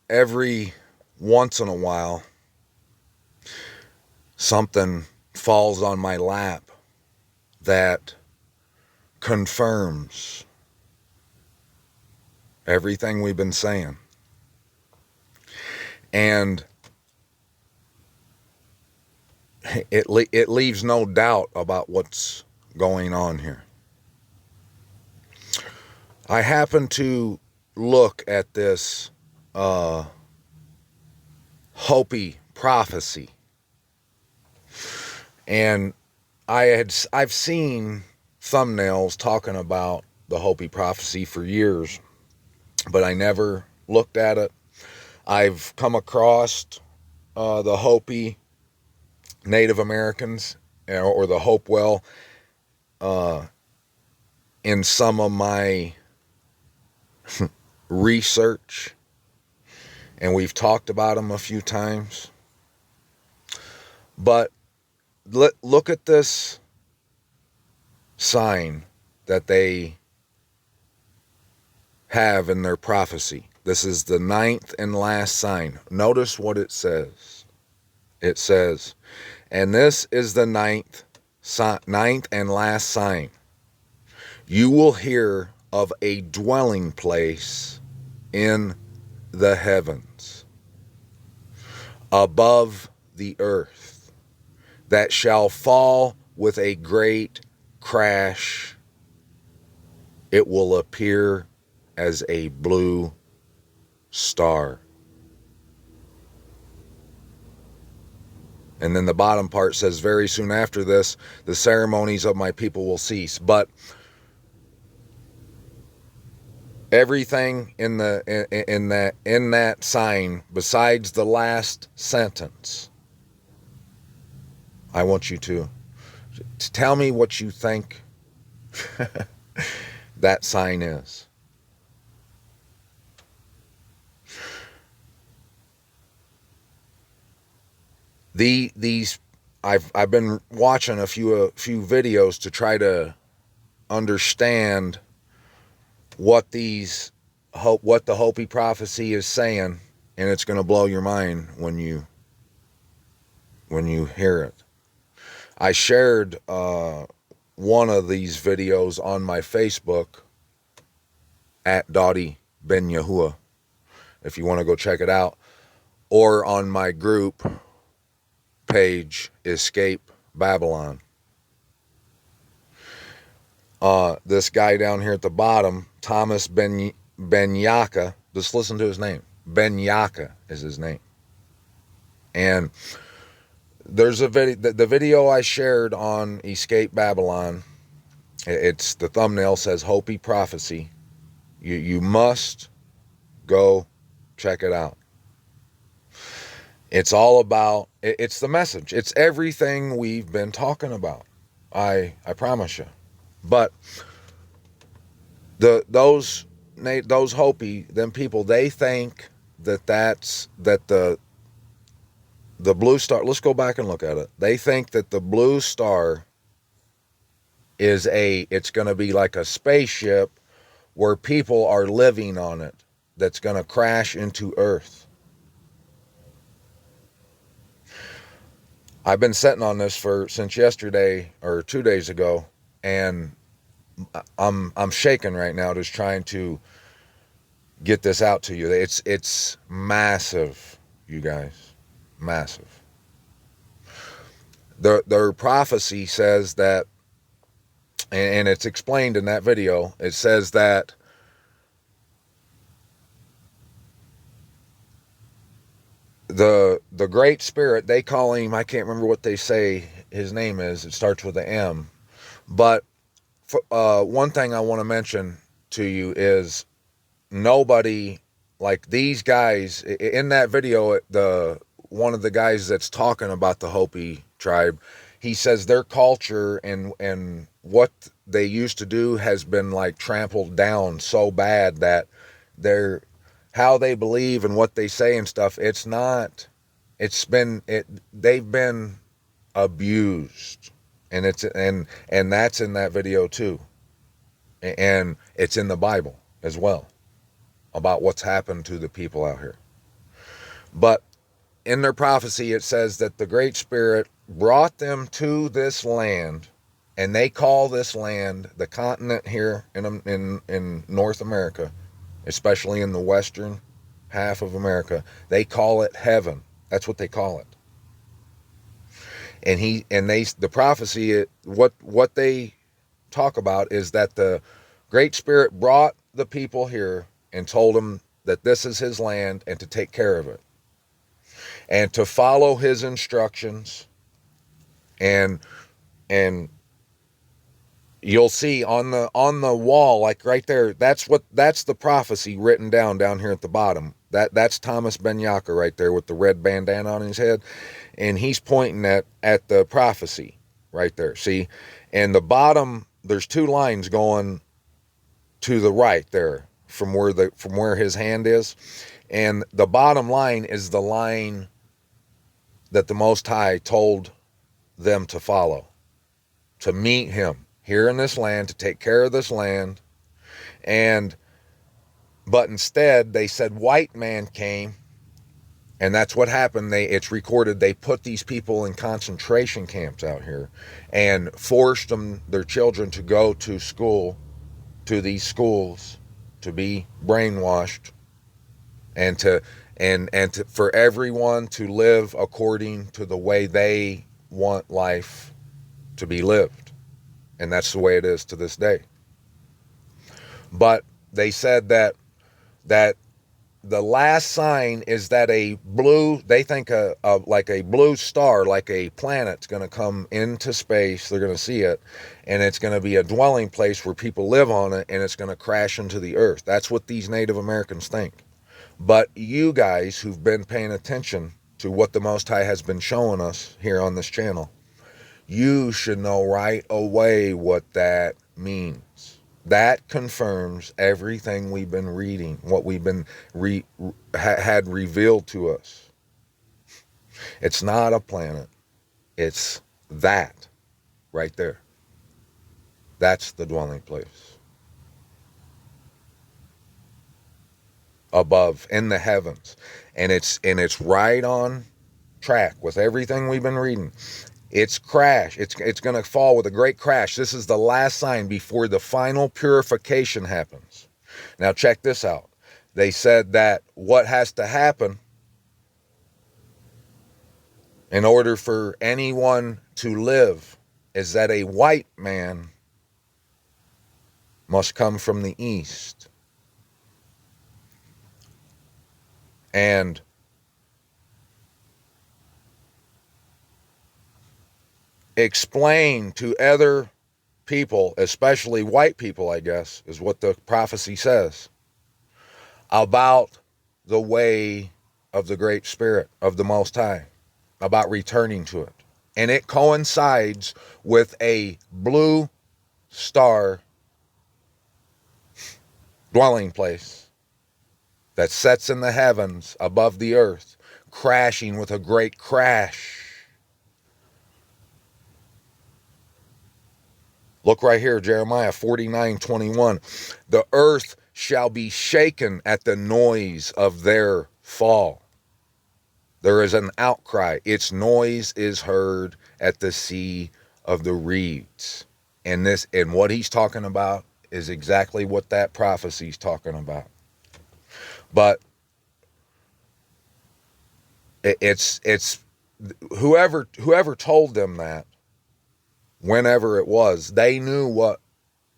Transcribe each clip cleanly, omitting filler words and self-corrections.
Every once in a while, something falls on my lap that confirms everything we've been saying. And it leaves no doubt about what's going on here. I happen to look at this Hopi prophecy, and I've seen thumbnails talking about the Hopi prophecy for years, but I never looked at it. I've come across the Hopi Native Americans or the Hopewell in some of my research, and we've talked about them a few times. But look at this sign that they have in their prophecy. This is the 9th and last sign. Notice what it says. It says, and this is the ninth and last sign. You will hear of a dwelling place in the heavens, above the earth, that shall fall with a great crash. It will appear as a blue star. And then the bottom part says, very soon after this, the ceremonies of my people will cease. But everything in that sign, besides the last sentence, I want you to tell me what you think that sign is. I've been watching a few videos to try to understand what the Hopi prophecy is saying, and it's going to blow your mind when you hear it. I shared one of these videos on my Facebook at Dottie Ben Yahuwah, if you want to go check it out, or on my group page, Escape Babylon. This guy down here at the bottom, Thomas Ben Yaka, just listen to his name. Ben Yaka is his name. And there's a video, the video I shared on Escape Babylon, it's the thumbnail says Hopi Prophecy. You must go check it out. It's all about, it's the message. It's everything we've been talking about. I promise you. But those Hopi, them people, they think that the blue star, let's go back and look at it. They think that the blue star is it's going to be like a spaceship where people are living on it, that's going to crash into Earth. I've been sitting on this since yesterday or 2 days ago, and I'm shaking right now just trying to get this out to you. It's massive, you guys, massive. Their prophecy says that, and it's explained in that video, it says that the Great Spirit, they call him, I can't remember what they say his name is, it starts with an M, but one thing I want to mention to you is nobody, like these guys in that video, one of the guys that's talking about the Hopi tribe, he says their culture and what they used to do has been like trampled down so bad that how they believe and what they say and stuff, they've been abused, and and that's in that video too, and it's in the Bible as well. about what's happened to the people out here. But in their prophecy, it says that the Great Spirit brought them to this land, and they call this land, the continent here in North America, especially in the western half of America, they call it heaven. That's what they call it. And the prophecy, what they talk about is that the Great Spirit brought the people here and told them that this is his land and to take care of it and to follow his instructions. And you'll see on the wall, like right there, that's the prophecy written down here at the bottom. That's Thomas Ben Yaka right there with the red bandana on his head, and he's pointing at the prophecy right there. See, and the bottom, there's two lines going to the right there from where his hand is, and the bottom line is the line that the Most High told them to follow, to meet him here in this land, to take care of this land. But instead they said white man came, and that's what happened. It's recorded, they put these people in concentration camps out here and forced their children to go to school, to these schools, to be brainwashed, and for everyone to live according to the way they want life to be lived. And that's the way it is to this day. But they said that the last sign is that they think like a blue star, like a planet's going to come into space. They're going to see it, and it's going to be a dwelling place where people live on it, and it's going to crash into the earth. That's what these Native Americans think. But you guys who've been paying attention to what the Most High has been showing us here on this channel, you should know right away what that means. That confirms everything we've been reading, what we've been had revealed to us. It's not a planet. It's that right there. That's the dwelling place. Above in the heavens. And it's right on track with everything we've been reading. It's crash. It's going to fall with a great crash. This is the last sign before the final purification happens. Now check this out. They said that what has to happen in order for anyone to live is that a white man must come from the east and explain to other people, especially white people, I guess, is what the prophecy says, about the way of the Great Spirit of the Most High, about returning to it. And it coincides with a blue star dwelling place that sets in the heavens above the earth, crashing with a great crash. Look right here, Jeremiah 49:21. The earth shall be shaken at the noise of their fall. There is an outcry. Its noise is heard at the sea of the reeds. And what he's talking about is exactly what that prophecy is talking about. But it's whoever told them that, whenever it was, they knew what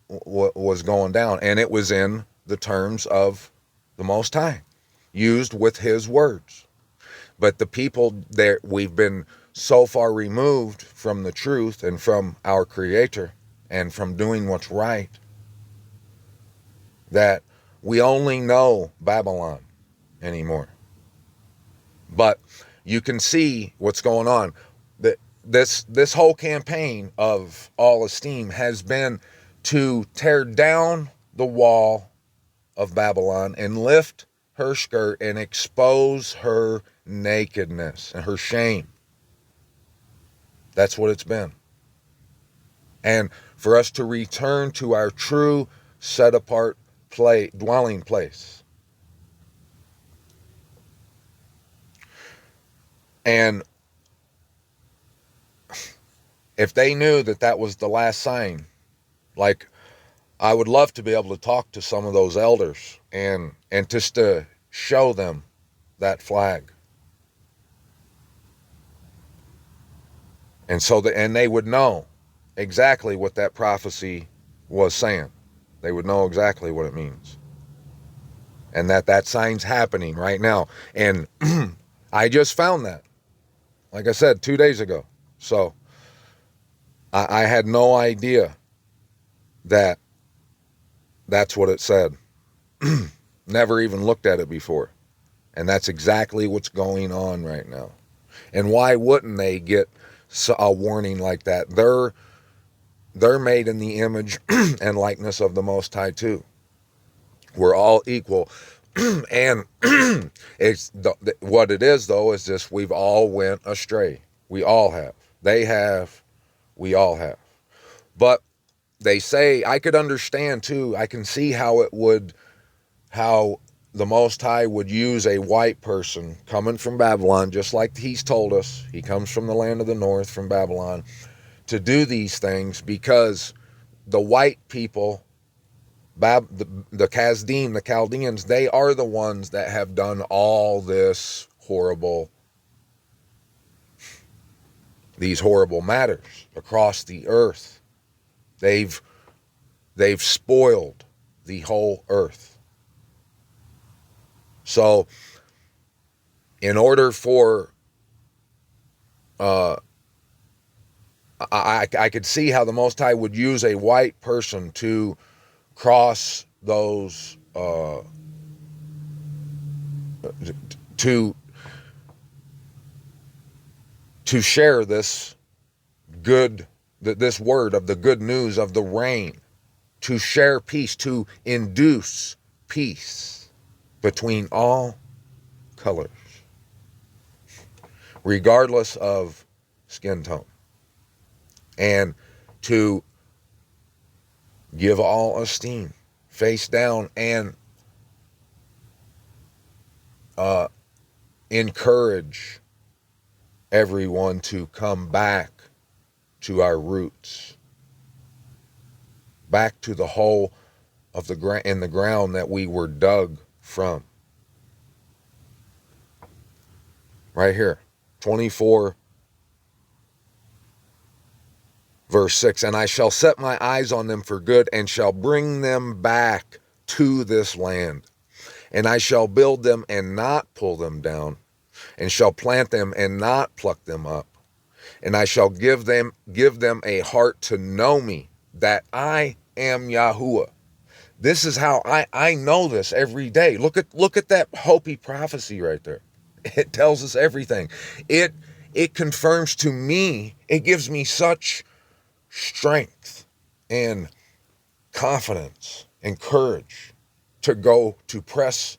was going down, and it was in the terms of the Most High, used with his words. But the people there, we've been so far removed from the truth and from our Creator and from doing what's right that we only know Babylon anymore. But you can see what's going on. This whole campaign of All Esteem has been to tear down the wall of Babylon and lift her skirt and expose her nakedness and her shame. That's what it's been. And for us to return to our true set apart dwelling place And if they knew that that was the last sign, like, I would love to be able to talk to some of those elders and just to show them that flag. And so and they would know exactly what that prophecy was saying. They would know exactly what it means. And that sign's happening right now. And I just found that, like I said, 2 days ago. So I had no idea that that's what it said. Never even looked at it before. And that's exactly what's going on right now. And why wouldn't they get a warning like that? They're made in the image and likeness of the Most High too. We're all equal. And it's what it is, though, is just we've all went astray. We all have. They have. We all have. But they say, I could understand too, I can see how the Most High would use a white person coming from Babylon, just like he's told us. He comes from the land of the north, from Babylon, to do these things, because the white people, the Kasdim, the Chaldeans, they are the ones that have done all these horrible matters across the earth. They've spoiled the whole earth. So in order for I could see how the Most High would use a white person to cross those to share this word of the good news of the rain, to share peace, to induce peace between all colors, regardless of skin tone, and to give all esteem, face down, and encourage everyone to come back to our roots, back to the hole of in the ground that we were dug from. Right here, 24 verse 6, and I shall set my eyes on them for good, and shall bring them back to this land. And I shall build them and not pull them down, and shall plant them and not pluck them up. And I shall give them a heart to know me, that I am Yahuwah. This is how I know this every day. Look at that Hopi prophecy right there. It tells us everything. It confirms to me, it gives me such strength and confidence and courage to press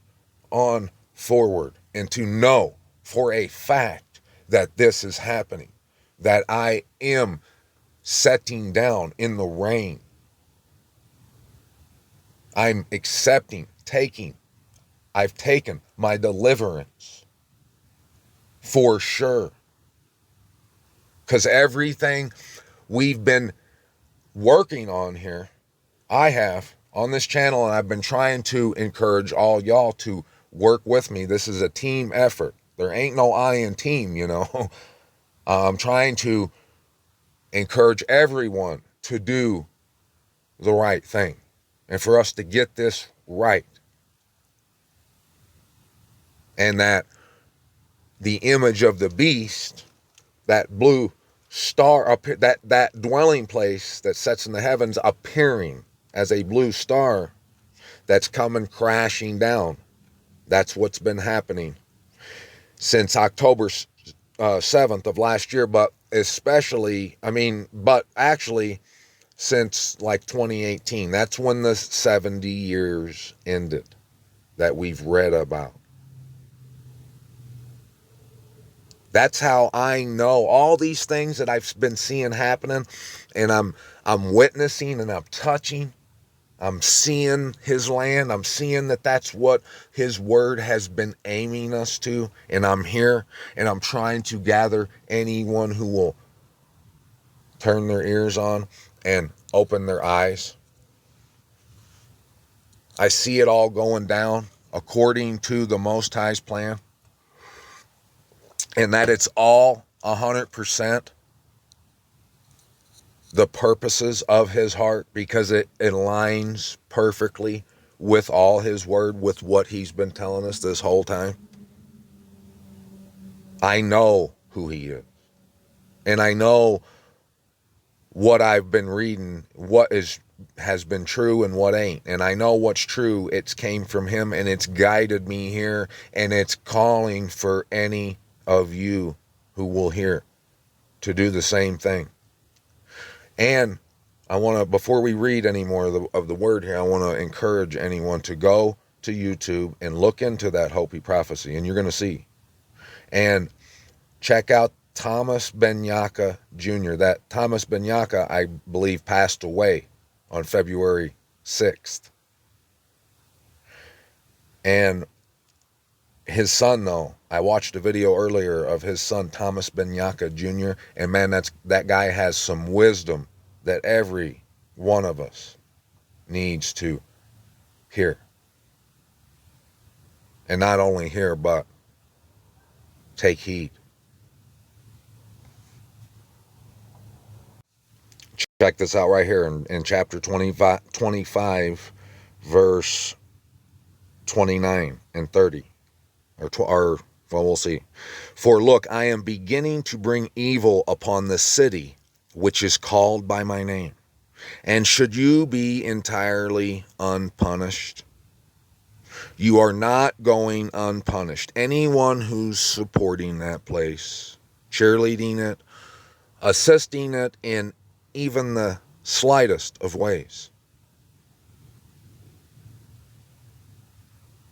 on forward, and to know for a fact that this is happening, that I am setting down in the rain. I'm accepting, I've taken my deliverance for sure. Because everything we've been working on here, I have on this channel, and I've been trying to encourage all y'all to work with me. This is a team effort. There ain't no I in team, you know. I'm trying to encourage everyone to do the right thing, and for us to get this right. And that the image of the beast, that blue star, that dwelling place that sets in the heavens, appearing as a blue star that's coming crashing down. That's what's been happening since October 7th of last year, but actually since like 2018. That's when the 70 years ended that we've read about. That's how I know all these things that I've been seeing happening, and I'm witnessing, and I'm touching. I'm seeing his land. I'm seeing that that's what his word has been aiming us to. And I'm here and I'm trying to gather anyone who will turn their ears on and open their eyes. I see it all going down according to the Most High's plan, and that it's all 100% the purposes of his heart, because it aligns perfectly with all his word, with what he's been telling us this whole time. I know who he is, and I know what I've been reading, what has been true and what ain't. And I know what's true. It's came from him, and it's guided me here, and it's calling for any of you who will hear to do the same thing. And I want to, before we read any more of the word here, I want to encourage anyone to go to YouTube and look into that Hopi prophecy, and you're going to see. And check out Thomas Ben-Yaka Jr. That Thomas Ben-Yaka, I believe, passed away on February 6th. And his son, though, I watched a video earlier of his son, Thomas Ben-Yaka Jr., and man, that guy has some wisdom that every one of us needs to hear. And not only hear, but take heed. Check this out right here in chapter 25, verse 29 and 30. Or well, we'll see. For look, I am beginning to bring evil upon the city which is called by my name. And should you be entirely unpunished? You are not going unpunished. Anyone who's supporting that place, cheerleading it, assisting it in even the slightest of ways,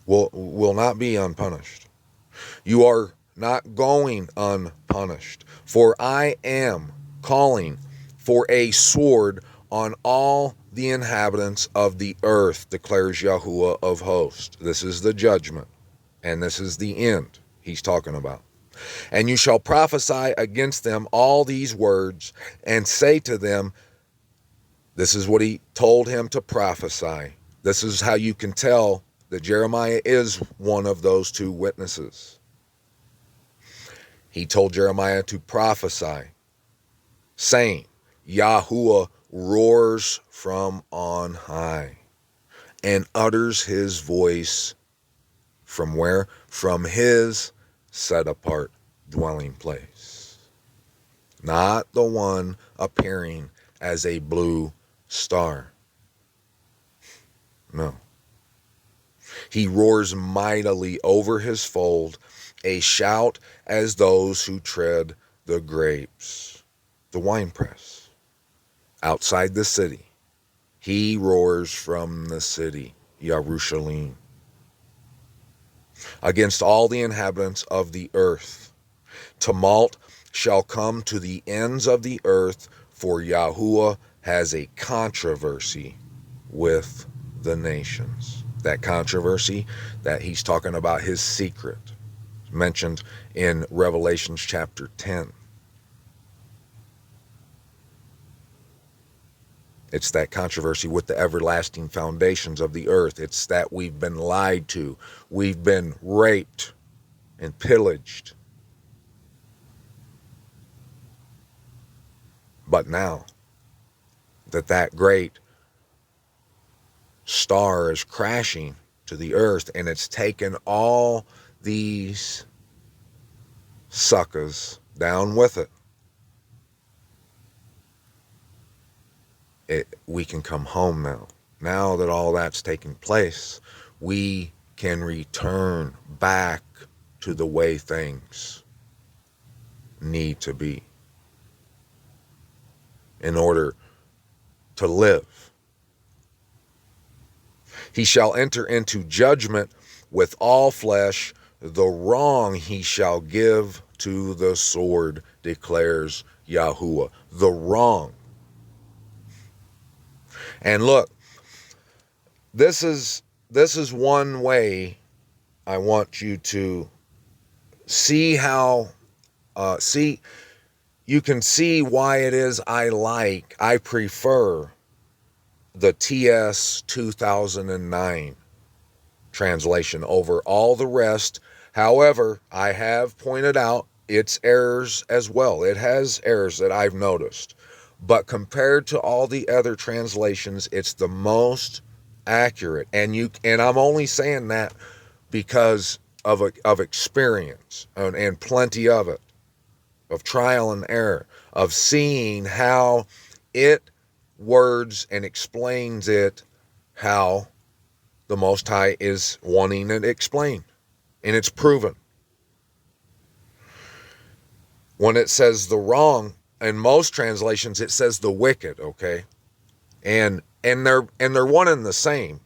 will not be unpunished. You are not going unpunished. For I am calling for a sword on all the inhabitants of the earth, declares Yahuwah of hosts. This is the judgment, and this is the end he's talking about. And you shall prophesy against them all these words, and say to them, this is what he told him to prophesy. This is how you can tell that Jeremiah is one of those two witnesses. He told Jeremiah to prophesy, saying, Yahuwah roars from on high and utters his voice from where? From his set apart dwelling place. Not the one appearing as a blue star. No. He roars mightily over his fold, a shout as those who tread the grapes, the winepress, outside the city. He roars from the city, Yerushalayim, against all the inhabitants of the earth. Tumult shall come to the ends of the earth, for Yahuwah has a controversy with the nations. That controversy that he's talking about, his secret, mentioned in Revelations chapter 10. It's that controversy with the everlasting foundations of the earth. It's that we've been lied to. We've been raped and pillaged. But now that great star is crashing to the earth, and it's taken all these suckers down with it, we can come home now. Now that all that's taken place, we can return back to the way things need to be in order to live. He shall enter into judgment with all flesh. The wrong he shall give to the sword, declares Yahuwah. The wrong. And look, this is one way I want you to see how you can see why it is I prefer the TS 2009 translation over all the rest. However, I have pointed out its errors as well. It has errors that I've noticed. But compared to all the other translations, it's the most accurate. And I'm only saying that because of experience and plenty of it, of trial and error, of seeing how it words and explains it, how the Most High is wanting it explained. And it's proven. When it says the wrong, in most translations it says the wicked, okay? And they're one and the same.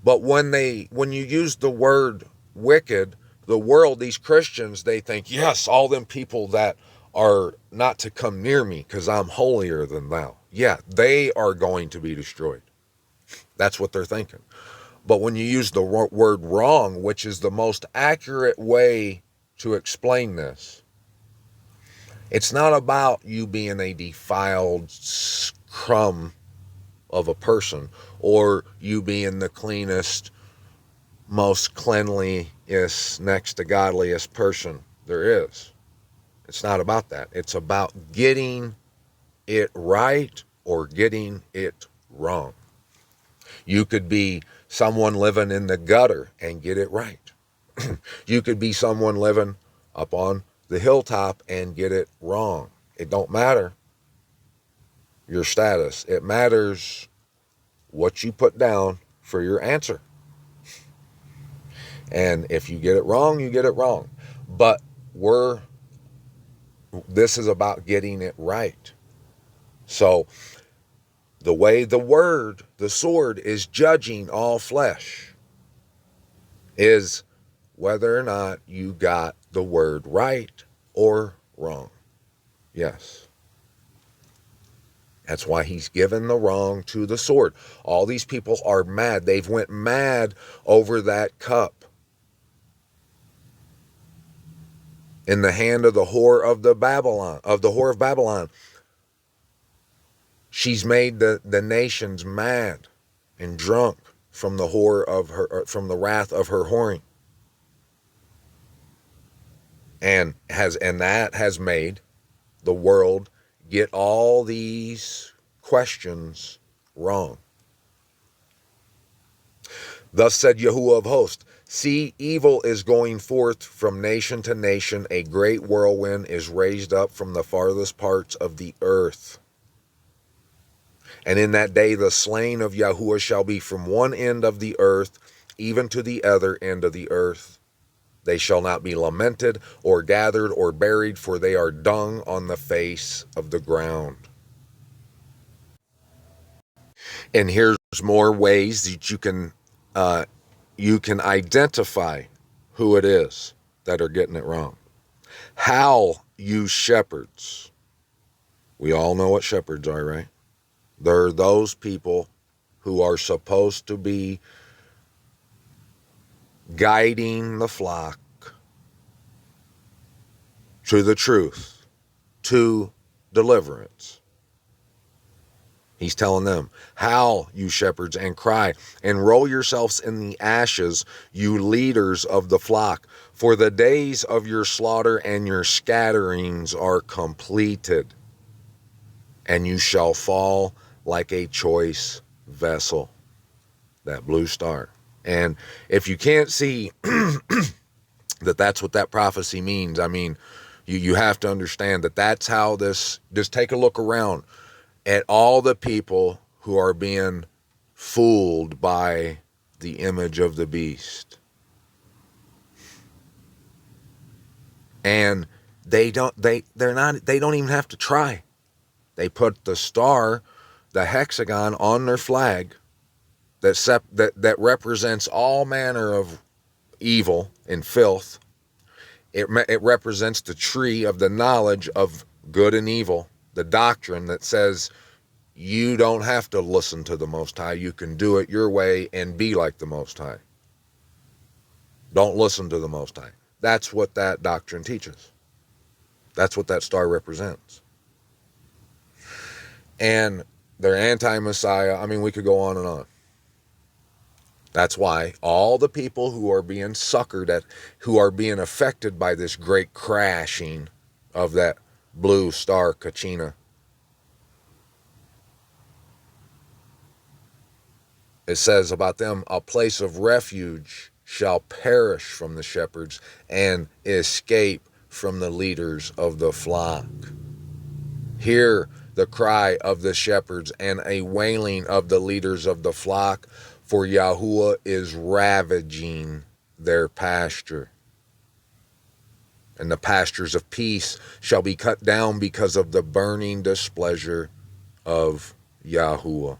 But when you use the word wicked, the world, these Christians, they think, yes, all them people that are not to come near me because I'm holier than thou. Yeah, they are going to be destroyed. That's what they're thinking. But when you use the word wrong, which is the most accurate way to explain this, it's not about you being a defiled crumb of a person or you being the cleanest, most cleanliest, next to godliest person there is. It's not about that. It's about getting it right or getting it wrong. You could be someone living in the gutter and get it right. You could be someone living up on the hilltop and get it wrong. It don't matter your status. It matters what you put down for your answer. And if you get it wrong, you get it wrong. But this is about getting it right. So the way the sword is judging all flesh is whether or not you got the word right or wrong. Yes. That's why he's given the wrong to the sword. All these people are mad. They've went mad over that cup in the hand of the whore of Babylon. She's made the nations mad and drunk from the wrath of her whoring. And that has made the world get all these questions wrong. Thus said Yahuwah of hosts, see, evil is going forth from nation to nation. A great whirlwind is raised up from the farthest parts of the earth. And in that day the slain of Yahuwah shall be from one end of the earth even to the other end of the earth. They shall not be lamented or gathered or buried, for they are dung on the face of the ground. And here's more ways that you can identify who it is that are getting it wrong. How you shepherds. We all know what shepherds are, right? They're those people who are supposed to be guiding the flock to the truth, to deliverance. He's telling them, howl, you shepherds, and cry, and roll yourselves in the ashes, you leaders of the flock, for the days of your slaughter and your scatterings are completed, and you shall fall like a choice vessel. That blue star. And if you can't see that's what that prophecy means, I mean, you have to understand that's how this, just take a look around at all the people who are being fooled by the image of the beast. And they don't even have to try. They put the star, the hexagon on their flag that represents all manner of evil and filth. It represents the tree of the knowledge of good and evil, the doctrine that says You don't have to listen to the Most High. You can do it your way and be like the Most High. Don't listen to the Most High. That's what that doctrine teaches. That's what that star represents. And they're anti-Messiah. I mean, we could go on and on. That's why all the people who are being suckered at, who are being affected by this great crashing of that blue star Kachina, it says about them, a place of refuge shall perish from the shepherds and escape from the leaders of the flock. Hear the cry of the shepherds and a wailing of the leaders of the flock, for Yahuwah is ravaging their pasture. And the pastures of peace shall be cut down because of the burning displeasure of Yahuwah.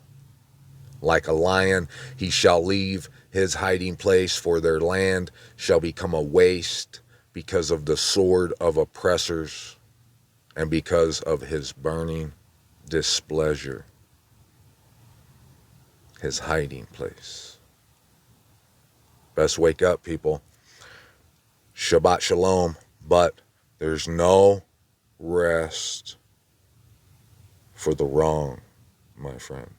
Like a lion, he shall leave his hiding place, for their land shall become a waste because of the sword of oppressors and because of his burning displeasure. His hiding place. Best wake up, people. Shabbat shalom, but there's no rest for the wrong, my friend.